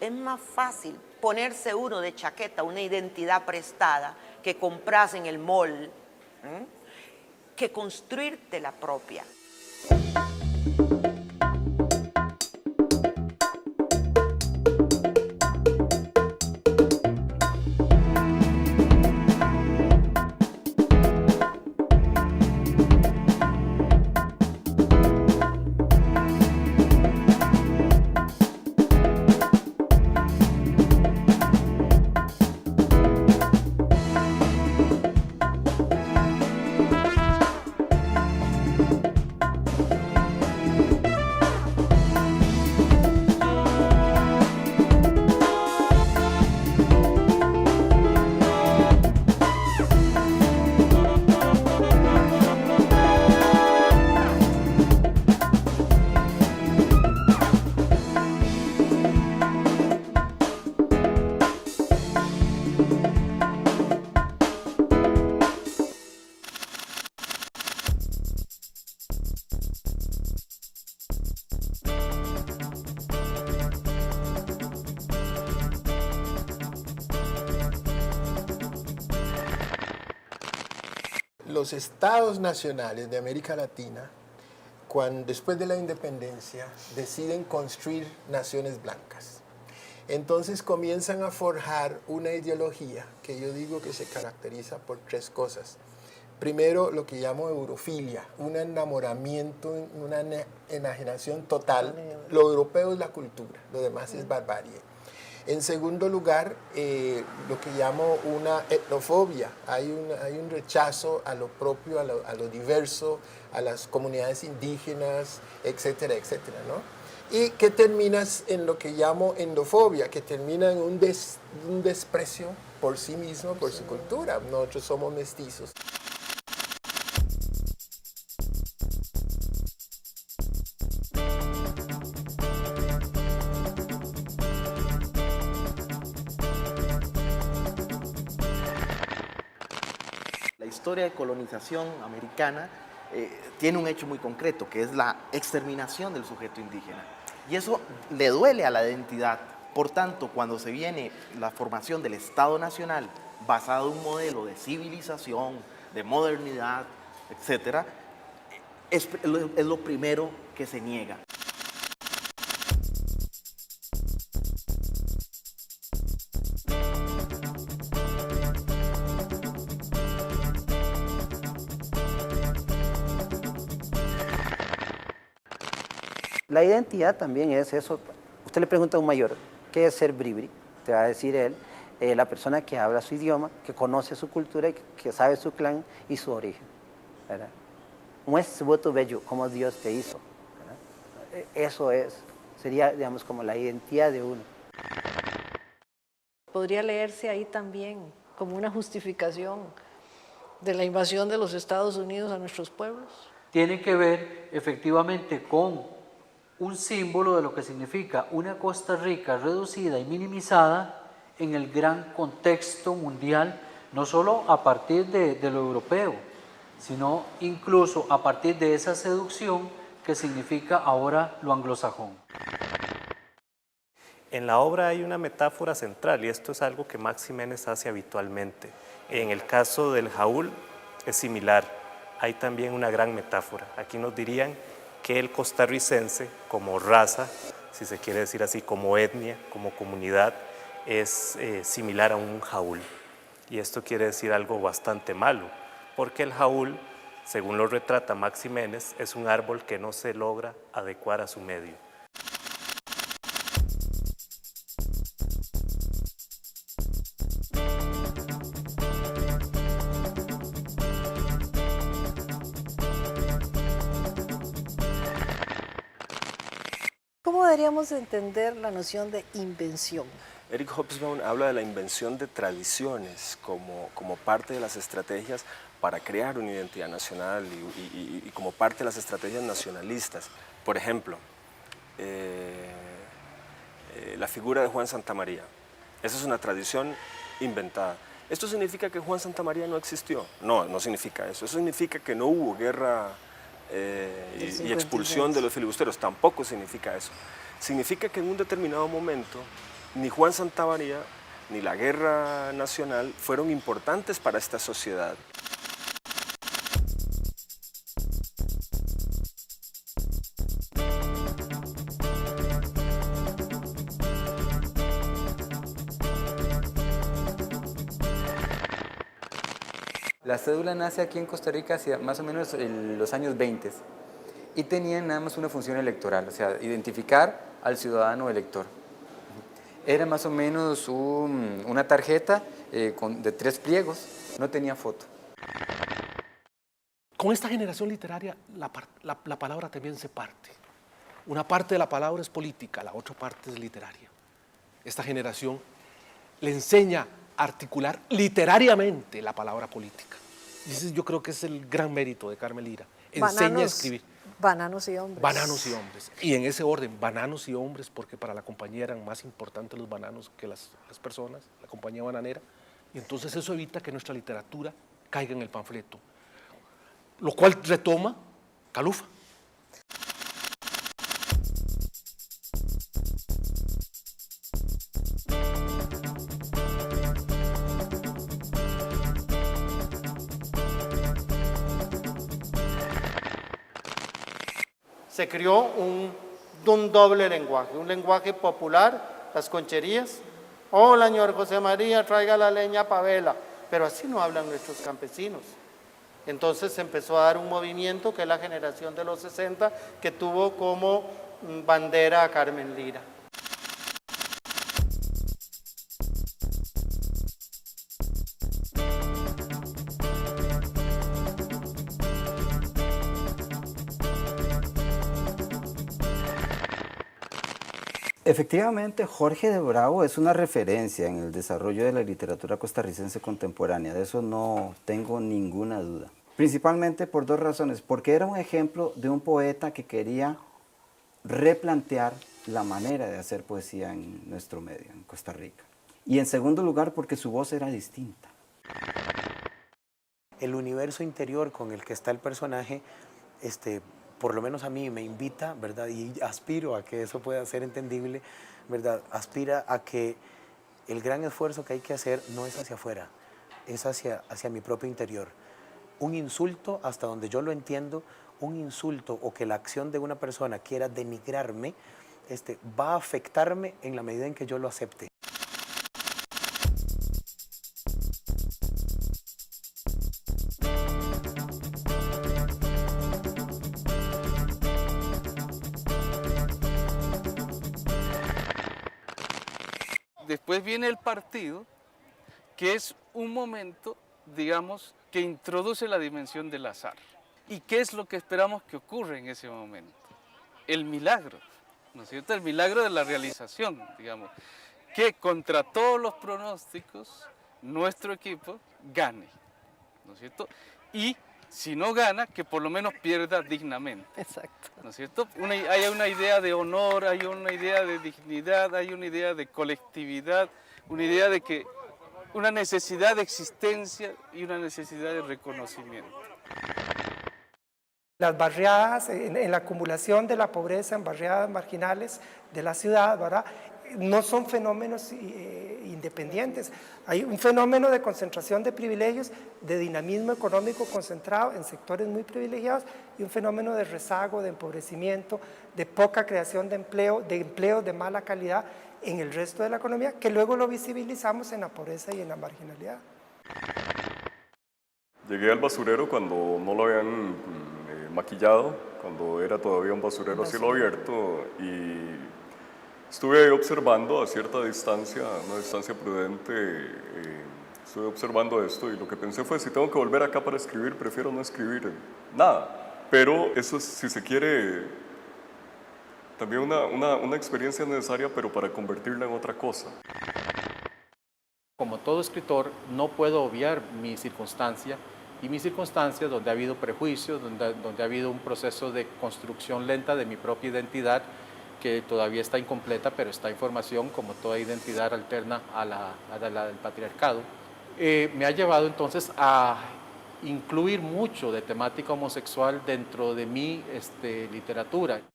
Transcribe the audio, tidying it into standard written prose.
Es más fácil ponerse uno de chaqueta una identidad prestada que compras en el mall, que construirte la propia. Los estados nacionales de América Latina, después de la independencia, deciden construir naciones blancas. Entonces comienzan a forjar una ideología que yo digo que se caracteriza por tres cosas. Primero, lo que llamo eurofilia, un enamoramiento, una enajenación total. Lo europeo es la cultura, lo demás es barbarie. En segundo lugar, lo que llamo una etnofobia. Hay un rechazo a lo propio, a lo diverso, a las comunidades indígenas, etcétera, etcétera, ¿no? Y que terminas en lo que llamo endofobia, que termina en un desprecio por sí mismo, por su cultura. Nosotros somos mestizos. La historia de colonización americana tiene un hecho muy concreto, que es la exterminación del sujeto indígena. Y eso le duele a la identidad. Por tanto, cuando se viene la formación del Estado Nacional, basado en un modelo de civilización, de modernidad, etc., es lo primero que se niega. La identidad también es eso. Usted le pregunta a un mayor, ¿qué es ser bribri? Te va a decir él, la persona que habla su idioma, que conoce su cultura, que sabe su clan y su origen, ¿verdad? Muestra voto bello, como Dios te hizo, ¿verdad? Eso sería, digamos, como la identidad de uno. Podría leerse ahí también como una justificación de la invasión de los Estados Unidos a nuestros pueblos. Tiene que ver efectivamente con un símbolo de lo que significa una Costa Rica reducida y minimizada en el gran contexto mundial, no solo a partir de lo europeo, sino incluso a partir de esa seducción que significa ahora lo anglosajón. En la obra hay una metáfora central y esto es algo que Max Jiménez hace habitualmente. En el caso del Jaúl es similar, hay también una gran metáfora. Aquí nos dirían que el costarricense como raza, si se quiere decir así, como etnia, como comunidad, es similar a un jaúl. Y esto quiere decir algo bastante malo, porque el jaúl, según lo retrata Max Jiménez, es un árbol que no se logra adecuar a su medio. ¿Cómo deberíamos entender la noción de invención? Eric Hobsbawm habla de la invención de tradiciones como parte de las estrategias para crear una identidad nacional y como parte de las estrategias nacionalistas. Por ejemplo, la figura de Juan Santamaría. Esa es una tradición inventada. ¿Esto significa que Juan Santamaría no existió? No, no significa eso. Eso significa que no hubo guerra y expulsión de los filibusteros. Tampoco significa eso. Significa que en un determinado momento ni Juan Santamaría ni la Guerra Nacional fueron importantes para esta sociedad. La cédula nace aquí en Costa Rica hacia más o menos en los años 20 y tenía nada más una función electoral, o sea, identificar al ciudadano elector. Era más o menos una tarjeta de 3 pliegos, no tenía foto. Con esta generación literaria la palabra también se parte. Una parte de la palabra es política, la otra parte es literaria. Esta generación le enseña a articular literariamente la palabra política. Y ese yo creo que es el gran mérito de Carmen Lira. Enseña a escribir. Bananos y hombres. Bananos y hombres. Y en ese orden, bananos y hombres, porque para la compañía eran más importantes los bananos que las personas, la compañía bananera. Y entonces eso evita que nuestra literatura caiga en el panfleto. Lo cual retoma Calufa. Se creó un doble lenguaje, un lenguaje popular, las concherías. Hola, señor José María, traiga la leña pa' vela. Pero así no hablan nuestros campesinos. Entonces se empezó a dar un movimiento que es la generación de los 60, que tuvo como bandera a Carmen Lira. Efectivamente, Jorge de Bravo es una referencia en el desarrollo de la literatura costarricense contemporánea, de eso no tengo ninguna duda. Principalmente por 2 razones, porque era un ejemplo de un poeta que quería replantear la manera de hacer poesía en nuestro medio, en Costa Rica. Y en segundo lugar, porque su voz era distinta. El universo interior con el que está el personaje, por lo menos a mí me invita, ¿verdad? Y aspiro a que eso pueda ser entendible, ¿verdad? Aspira a que el gran esfuerzo que hay que hacer no es hacia afuera, es hacia mi propio interior. Un insulto, hasta donde yo lo entiendo, un insulto o que la acción de una persona quiera denigrarme, va a afectarme en la medida en que yo lo acepte. Después viene el partido, que es un momento, digamos, que introduce la dimensión del azar. ¿Y qué es lo que esperamos que ocurra en ese momento? El milagro, ¿no es cierto? El milagro de la realización, digamos, que contra todos los pronósticos, nuestro equipo gane, ¿no es cierto? Y si no gana, que por lo menos pierda dignamente. Exacto. ¿No es cierto? Hay una idea de honor, hay una idea de dignidad, hay una idea de colectividad, una idea de que una necesidad de existencia y una necesidad de reconocimiento. Las barriadas, en la acumulación de la pobreza en barriadas marginales de la ciudad, ¿verdad? No son fenómenos independientes. Hay un fenómeno de concentración de privilegios, de dinamismo económico concentrado en sectores muy privilegiados y un fenómeno de rezago, de empobrecimiento, de poca creación de empleos de mala calidad en el resto de la economía, que luego lo visibilizamos en la pobreza y en la marginalidad. Llegué al basurero cuando no lo habían maquillado, cuando era todavía un basurero a cielo abierto, y estuve ahí observando a cierta distancia, una distancia prudente, estuve observando esto y lo que pensé fue, si tengo que volver acá para escribir, prefiero no escribir nada. Pero eso es, si se quiere, también una experiencia necesaria, pero para convertirla en otra cosa. Como todo escritor, no puedo obviar mi circunstancia, y mi circunstancia donde ha habido prejuicios, donde ha habido un proceso de construcción lenta de mi propia identidad, que todavía está incompleta, pero está en formación, como toda identidad alterna a la del patriarcado. Me ha llevado entonces a incluir mucho de temática homosexual dentro de mi literatura.